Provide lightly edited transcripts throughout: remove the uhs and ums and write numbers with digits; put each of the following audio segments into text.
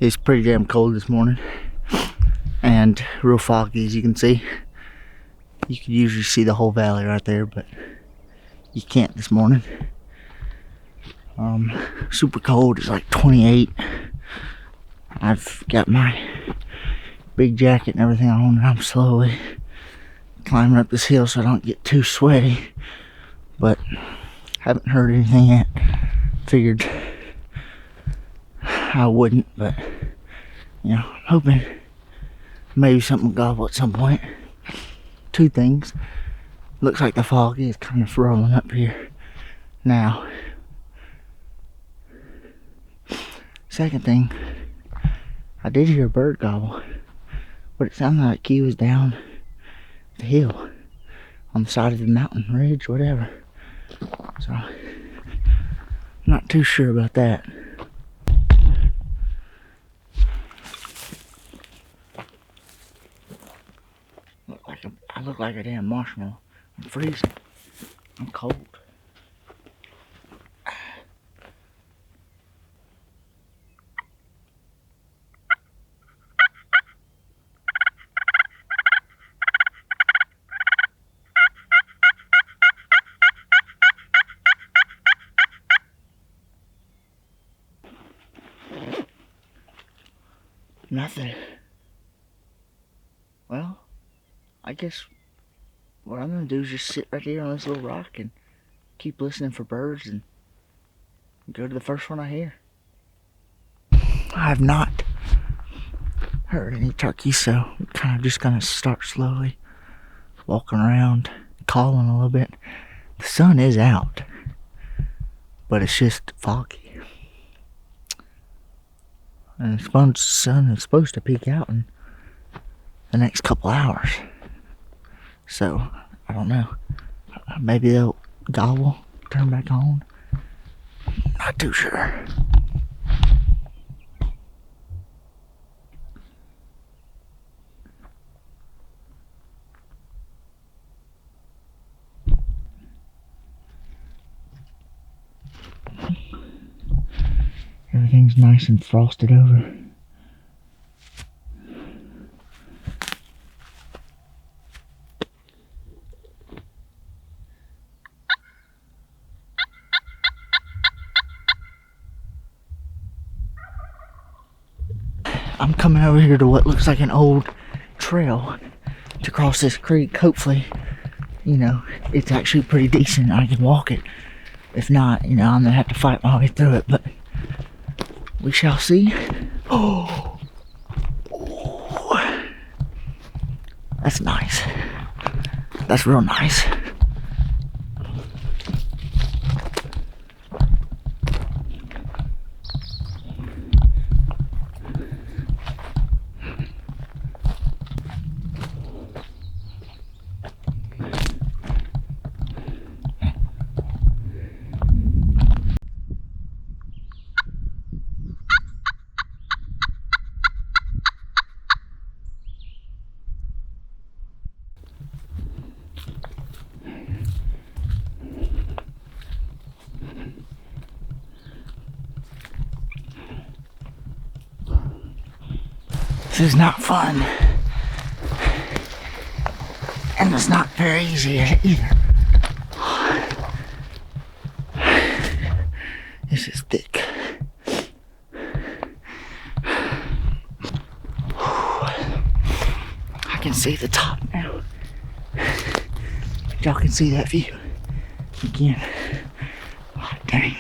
It's pretty damn cold this morning and real foggy, as you can see. You can usually see the whole valley right there, but you can't this morning. Super cold. It's like 28. I've got my big jacket and everything on, and I'm slowly climbing up this hill so I don't get too sweaty, but haven't heard anything yet. Figured I wouldn't, but you know, I'm hoping maybe something will gobble at some point. Two things. Looks like the fog is kind of rolling up here now. Second thing, I did hear a bird gobble, but it sounded like he was down the hill on the side of the mountain ridge, whatever. So I'm not too sure about that. I look like a damn marshmallow. I'm freezing. I'm cold. Nothing. Well, I guess what I'm gonna do is just sit right here on this little rock and keep listening for birds and go to the first one I hear. I have not heard any turkeys, so I'm kind of just gonna start slowly walking around, calling a little bit. The sun is out, but it's just foggy. And the sun is supposed to peek out in the next couple hours. So, I don't know. Maybe they'll gobble, turn back on. Not too sure. Everything's nice and frosted over. I'm coming over here to what looks like an old trail to cross this creek. Hopefully, you know, it's actually pretty decent. I can walk it. If not, you know, I'm gonna have to fight my way through it, but we shall see. Oh, that's nice. That's real nice. This is not fun, and it's not very easy either. This is thick. I can see the top now. Y'all can see that view again. Oh, dang.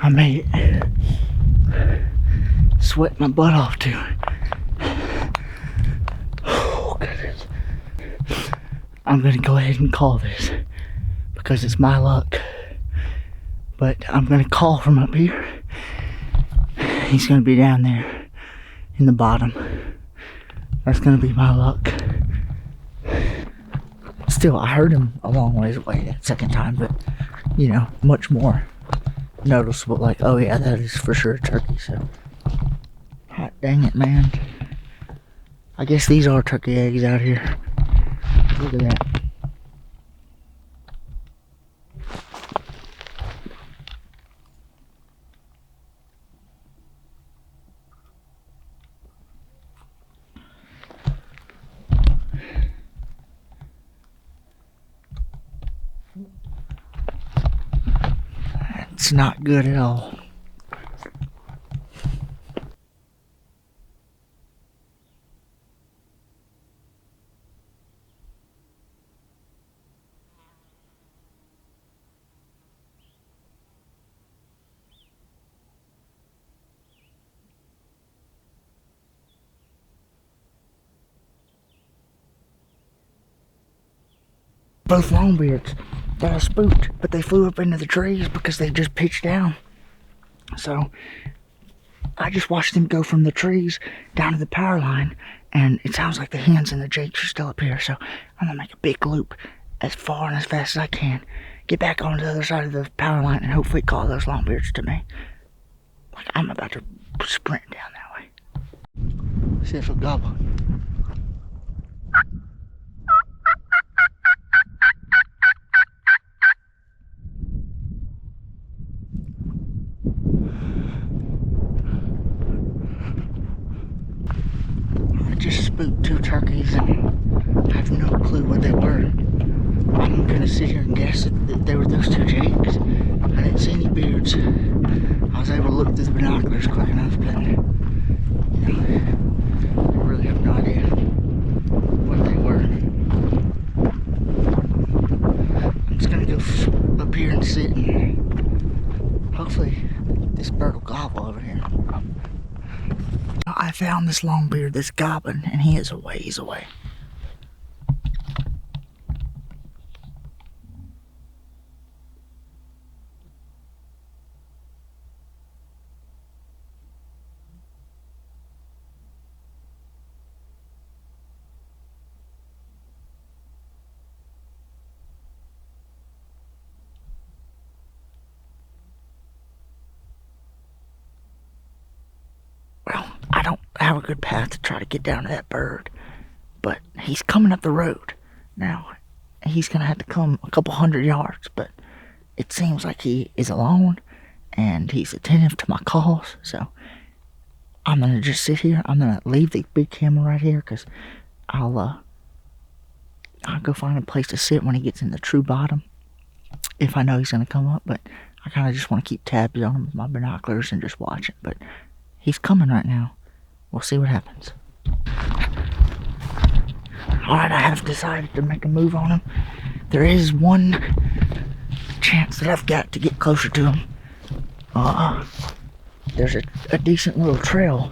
I made it. Sweat my butt off too. Oh, goodness. I'm gonna go ahead and call this because it's my luck. But I'm gonna call from up here. He's gonna be down there in the bottom. That's gonna be my luck. Still, I heard him a long ways away that second time, but you know, much more noticeable. Like, oh yeah, that is for sure a turkey. So, hot dang it, man. I guess these are turkey eggs out here. Look at that. It's not good at all. Both Longbeards got spooked, but they flew up into the trees because they just pitched down. So I just watched them go from the trees down to the power line, and it sounds like the hens and the jakes are still up here. So I'm gonna make a big loop as far and as fast as I can, get back on the other side of the power line, and hopefully call those Longbeards to me. Like, I'm about to sprint down that way. See if it'll gobble. Just spooked 2 turkeys and I have no clue what they were. I'm gonna sit here and guess that they were those 2 jakes. I didn't see any beards. I was able to look through the binoculars quick enough, but you know, I really have no idea what they were. I'm just gonna go up here and sit, and hopefully this bird will gobble over here. I found this Longbeard that's gobbling, and he is a ways away. Well, I don't have a good path to try to get down to that bird, but he's coming up the road. Now, he's gonna have to come a couple 100 yards, but it seems like he is alone and he's attentive to my calls, so I'm gonna just sit here. I'm gonna leave the big camera right here because I'll go find a place to sit when he gets in the true bottom, if I know he's gonna come up. But I kind of just want to keep tabs on him with my binoculars and just watch it. But he's coming right now. We'll see what happens. Alright, I have decided to make a move on him. There is one chance that I've got to get closer to him. There's a decent little trail.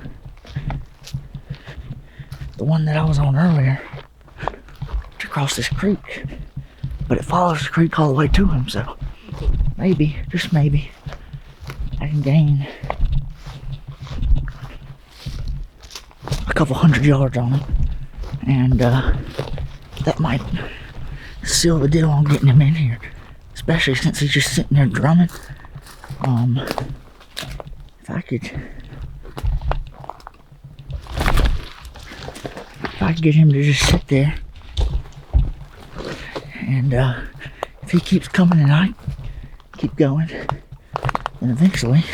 The one that I was on earlier, to cross this creek. But it follows the creek all the way to him, so maybe, just maybe, I can gain a couple 100 yards on him, and that might seal the deal on getting him in here, especially since he's just sitting there drumming. If I could get him to just sit there, and if he keeps coming and I keep going, then eventually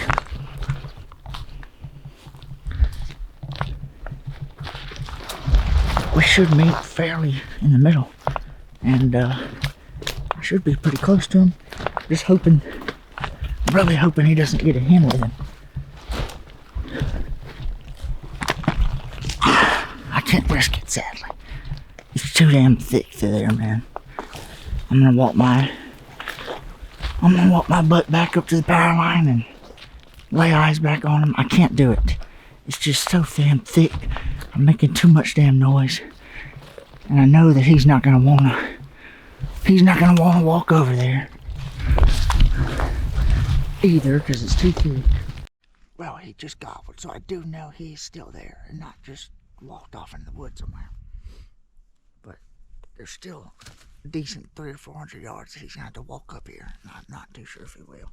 we should meet fairly in the middle, and I should be pretty close to him. Just hoping, really hoping he doesn't get a hen with him. I can't risk it, sadly. It's too damn thick through there, man. I'm gonna walk my butt back up to the power line and lay eyes back on him. I can't do it. It's just so damn thick. I'm making too much damn noise, and I know that he's not gonna wanna walk over there either, because it's too thick. Well, he just gobbled, so I do know he's still there and not just walked off into the woods somewhere. But there's still a decent 300 or 400 yards that he's gonna have to walk up here. Not too sure if he will.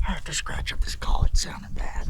I have to scratch up this call, it's sounding bad.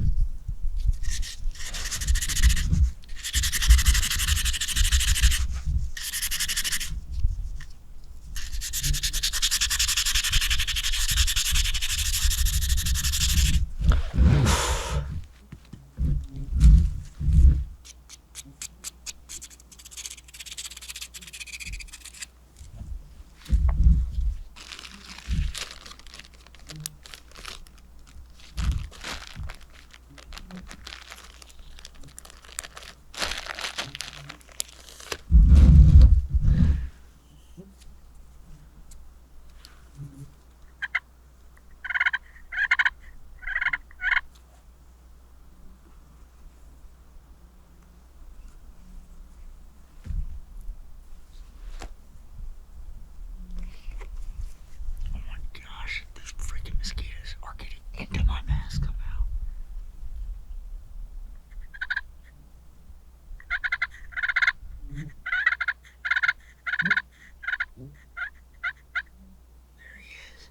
Into my mask somehow. There he is.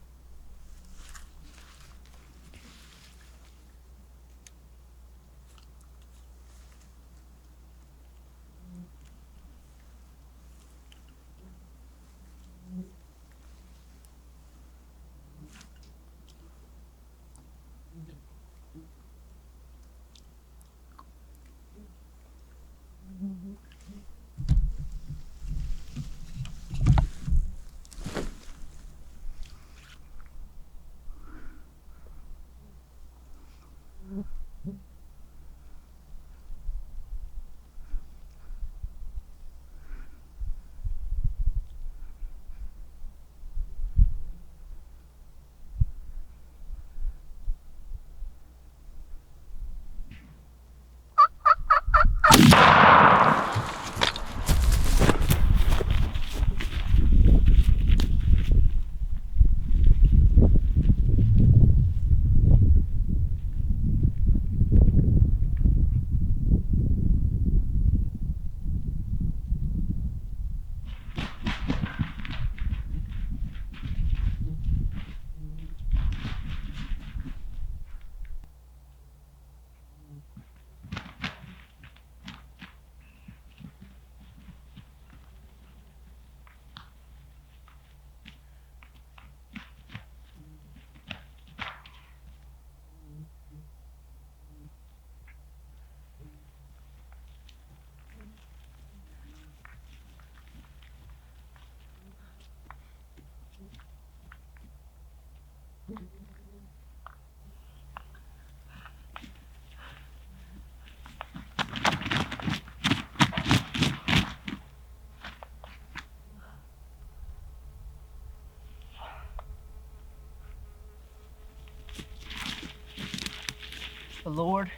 Lord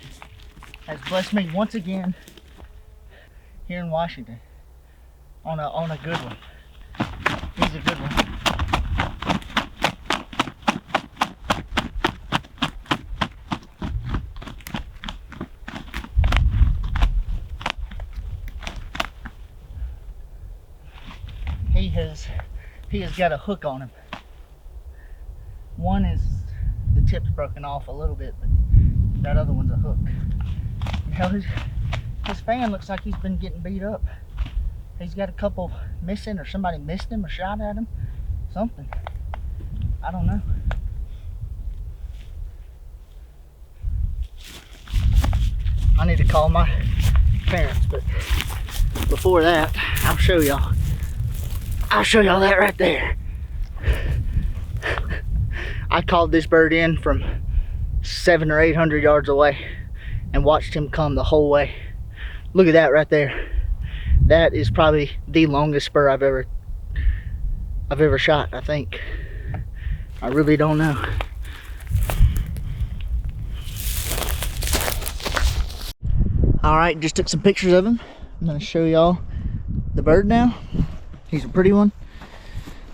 has blessed me once again here in Washington on a good one. He's a good one. He has got a hook on him. One is, the tip's broken off a little bit, but that other one's a hook. Hell, his fan looks like he's been getting beat up. He's got a couple missing, or somebody missed him or shot at him. Something. I don't know. I need to call my parents, but before that, I'll show y'all that right there. I called this bird in from 700 or 800 yards away and watched him come the whole way. Look at that right there. That is probably the longest spur I've ever shot, I think. I really don't know. All right, just took some pictures of him. I'm gonna show y'all the bird now. He's a pretty one.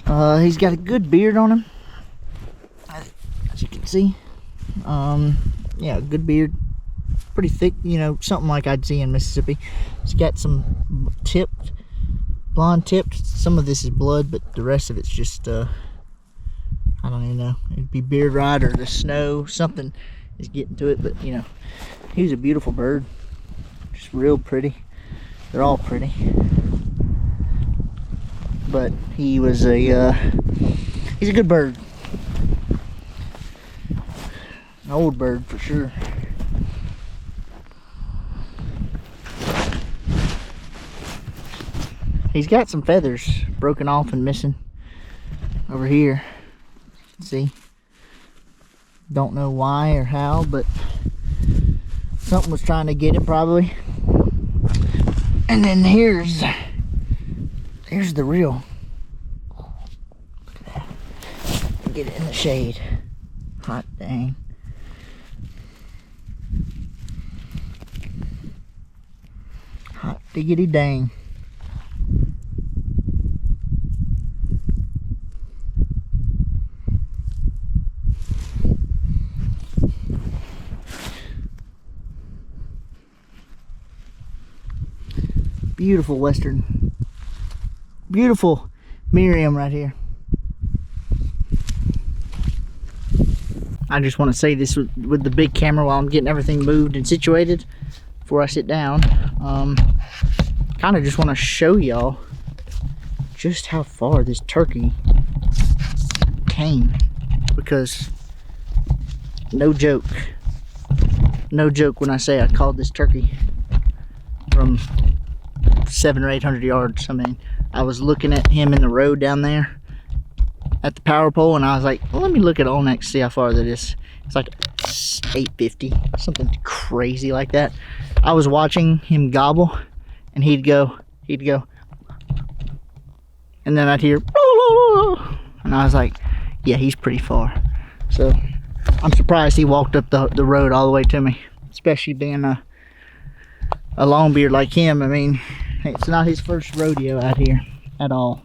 He's got a good beard on him, as you can see. Yeah, good beard, pretty thick, you know, something like I'd see in Mississippi. He's got some tipped, blonde tipped. Some of this is blood, but the rest of it's just I don't even know. It'd be beard rot or the snow, something is getting to it. But you know, he was a beautiful bird, just real pretty. They're all pretty. But he was he's a good bird. An old bird for sure. He's got some feathers broken off and missing over here. You can see. Don't know why or how, but something was trying to get it probably. And then here's the real. Look at that. Get it in the shade. Hot dang. Hot diggity dang. Beautiful western. Beautiful Merriam right here. I just want to say this with the big camera while I'm getting everything moved and situated before I sit down. Kind of just want to show y'all just how far this turkey came, because no joke when I say I called this turkey from 700 or 800 yards. I mean, I was looking at him in the road down there at the power pole, and I was like, well, let me look at all next, see how far that is. It's like 850, something crazy like that. I was watching him gobble, and he'd go, and then I'd hear, and I was like, yeah, he's pretty far. So I'm surprised he walked up the road all the way to me, especially being a Longbeard like him. I mean, it's not his first rodeo out here at all.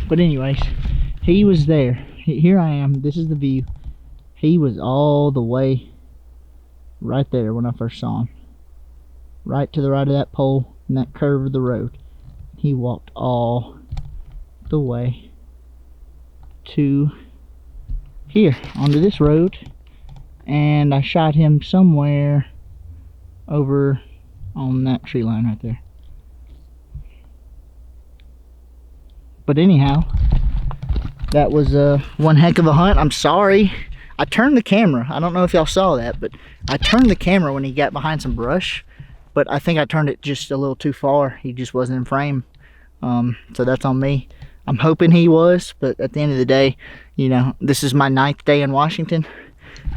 But anyways, he was there. Here I am. This is the view. He was all the way right there when I first saw him. Right to the right of that pole and that curve of the road. He walked all the way to here onto this road, and I shot him somewhere over on that tree line right there. But anyhow, that was one heck of a hunt. I'm sorry I turned the camera. I don't know if y'all saw that, but I turned the camera when he got behind some brush, but I think I turned it just a little too far. He just wasn't in frame. So that's on me. I'm hoping he was, but at the end of the day, you know, this is my 9th day in Washington.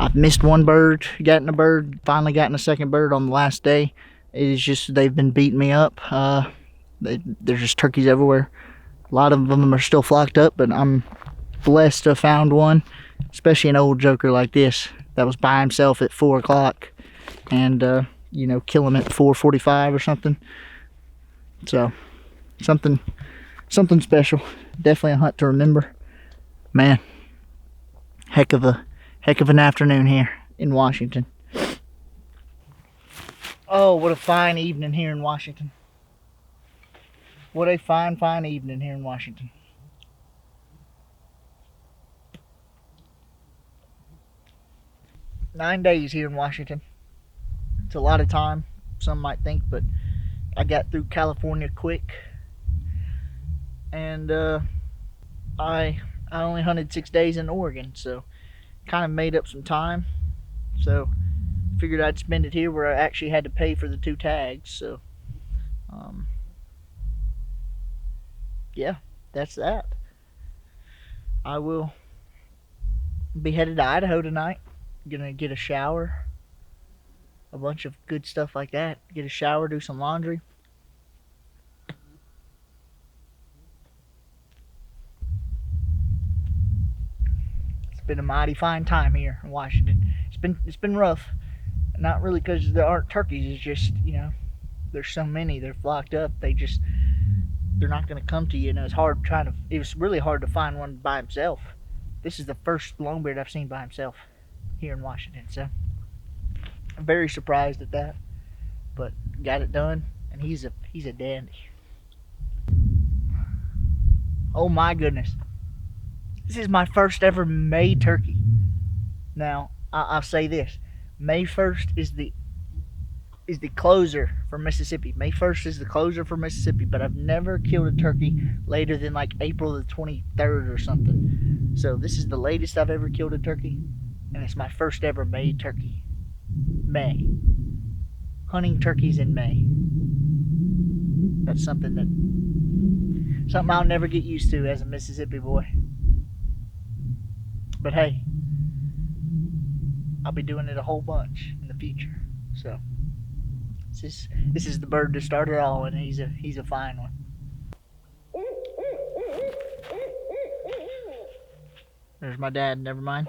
I've missed one bird, gotten a bird, finally gotten a second bird on the last day. It is just, they've been beating me up. There's just turkeys everywhere, A lot of them are still flocked up, but I'm blessed to have found one, especially an old joker like this that was by himself at 4 o'clock, and you know, kill him at 4:45 or something. So something special. Definitely a hunt to remember. Man, heck of an afternoon here in Washington. Oh, what a fine evening here in Washington. What a fine evening here in Washington. Nine days here in Washington. It's a lot of time, some might think, but I got through California quick. And I only hunted 6 days in Oregon, so kind of made up some time. So figured I'd spend it here where I actually had to pay for the 2 tags. So yeah, that's that. I will be headed to Idaho tonight. Gonna get a shower, a bunch of good stuff like that. Get a shower, do some laundry. It's been a mighty fine time here in Washington. It's been rough. Not really because there aren't turkeys. It's just, you know, there's so many. They're flocked up. They're not going to come to you. And it was really hard to find one by himself. This is the first longbeard I've seen by himself here in Washington. So I'm very surprised at that. But got it done, and he's a dandy. Oh my goodness. This is my first ever May turkey. Now, I'll say this. May 1st is the closer for Mississippi. May 1st is the closer for Mississippi, but I've never killed a turkey later than like April the 23rd or something. So this is the latest I've ever killed a turkey, and it's my first ever May turkey. May. Hunting turkeys in May. That's something I'll never get used to as a Mississippi boy. But hey, I'll be doing it a whole bunch in the future. So this is the bird to start it all, and he's a fine one. There's my dad. Never mind.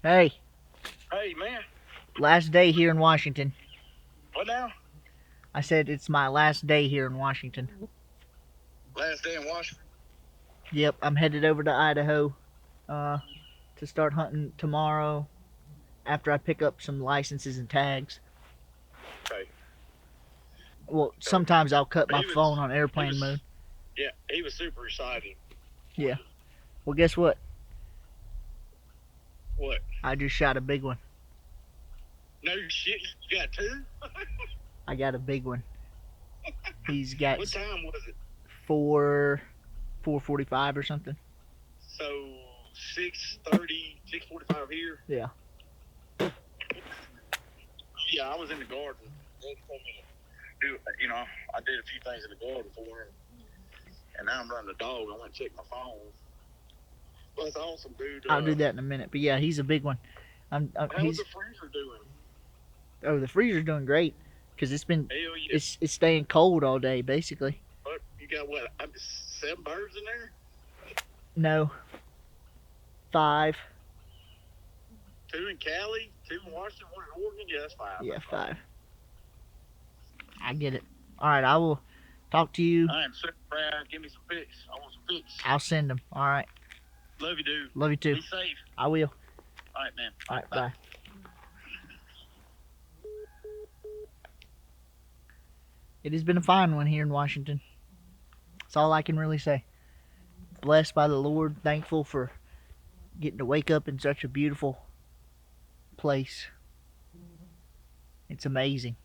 Hey. Hey, man. Last day here in Washington. What now? I said it's my last day here in Washington. Last day in Washington? Yep, I'm headed over to Idaho to start hunting tomorrow after I pick up some licenses and tags. Okay. Well, sometimes I'll cut my phone on airplane mode. Yeah, he was super excited. Yeah. Well, guess what? What? I just shot a big one. No shit, you got 2? I got a big one. He's got... What time was it? 4:45 or something. So 6:30, 6:45 here. Yeah. Yeah, I was in the garden. They told me to do, you know, I did a few things in the garden for him, and now I'm running the dog. I want to check my phone. Well, that's awesome, dude. I'll do that in a minute. But yeah, he's a big one. How's the freezer doing? Oh, the freezer's doing great because it's been it's staying cold all day basically. But you got what? 7 birds in there? No. 5. 2 in Cali, 2 in Washington, 1 in Oregon. Yeah, that's 5. Yeah, 5. I get it. All right, I will talk to you. I am super proud. Give me some pics. I want some pics. I'll send them. All right. Love you, dude. Love you too. Be safe. I will. All right, man. All right, bye. It has been a fine one here in Washington. That's all I can really say. Blessed by the Lord. Thankful for getting to wake up in such a beautiful place. It's amazing.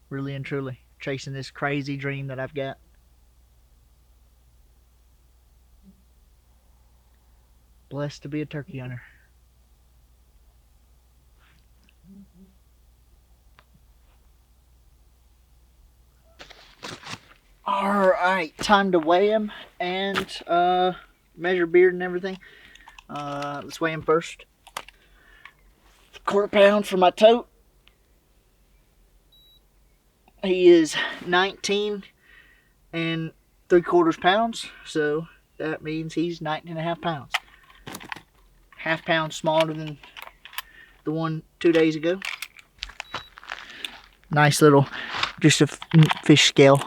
Really and truly. Chasing this crazy dream that I've got. Blessed to be a turkey hunter. Alright, time to weigh him and measure beard and everything. Let's weigh him first. 1/4 pound for my tote. He is 19 and 3/4 pounds, so that means he's 19.5 pounds. Half pound smaller than the one 2 days ago. Nice little, just a fish scale,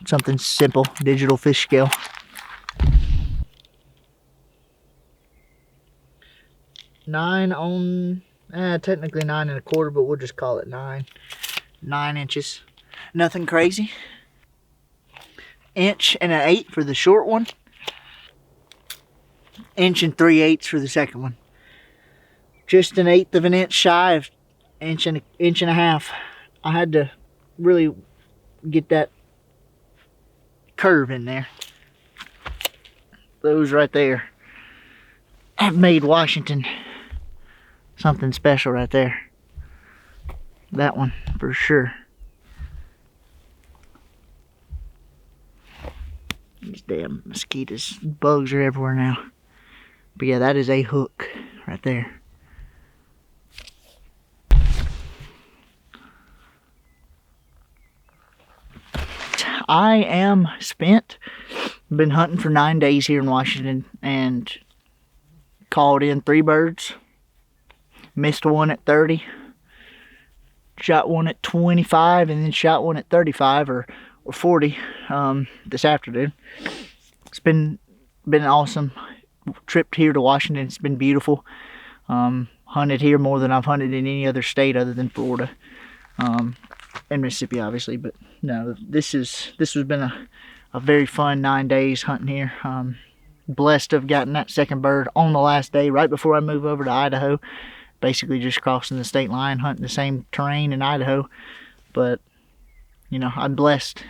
something simple, digital fish scale. Technically 9 1/4, but we'll just call it 9 inches. Nothing crazy. 1 1/8 for the short one. 1 3/8 for the second one. Just 1/8 of an inch shy of 1.5 inches. I had to really get that curve in there. Those right there have made Washington something special right there. That one for sure. These damn mosquitoes, bugs are everywhere now. But yeah, that is a hook right there. I am spent. Been hunting for 9 days here in Washington and called in 3 birds. Missed one at 30. Shot one at 25 and then shot one at 35 or 40 this afternoon. It's been awesome. Trip here to Washington. It's been beautiful. Hunted here more than I've hunted in any other state other than Florida. And Mississippi, obviously, but no, this has been a very fun 9 days hunting here. Blessed to have gotten that second bird on the last day, right before I move over to Idaho. Basically just crossing the state line, hunting the same terrain in Idaho. But, you know, I'm blessed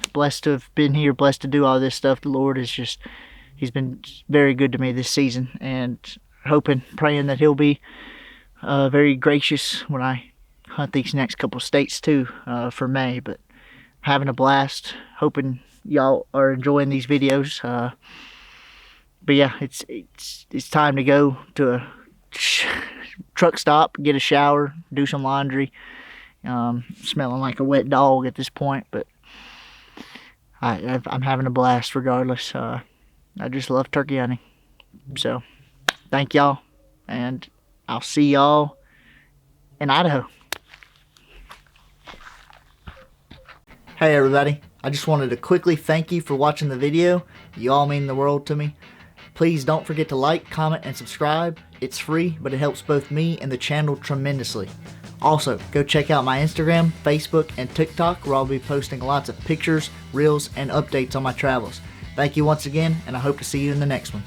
to have been here, blessed to do all this stuff. The Lord is just, he's been very good to me this season, and hoping, praying that he'll be very gracious when I hunt these next couple states too for May. But having a blast, hoping y'all are enjoying these videos. But yeah, it's time to go to a truck stop, get a shower, do some laundry. Smelling like a wet dog at this point, but I'm having a blast regardless. I just love turkey hunting. So thank y'all, and I'll see y'all in Idaho. Hey everybody, I just wanted to quickly thank you for watching the video. You all mean the world to me. Please don't forget to like, comment, and subscribe. It's free, but it helps both me and the channel tremendously. Also, go check out my Instagram, Facebook, and TikTok, where I'll be posting lots of pictures, reels, and updates on my travels. Thank you once again, and I hope to see you in the next one.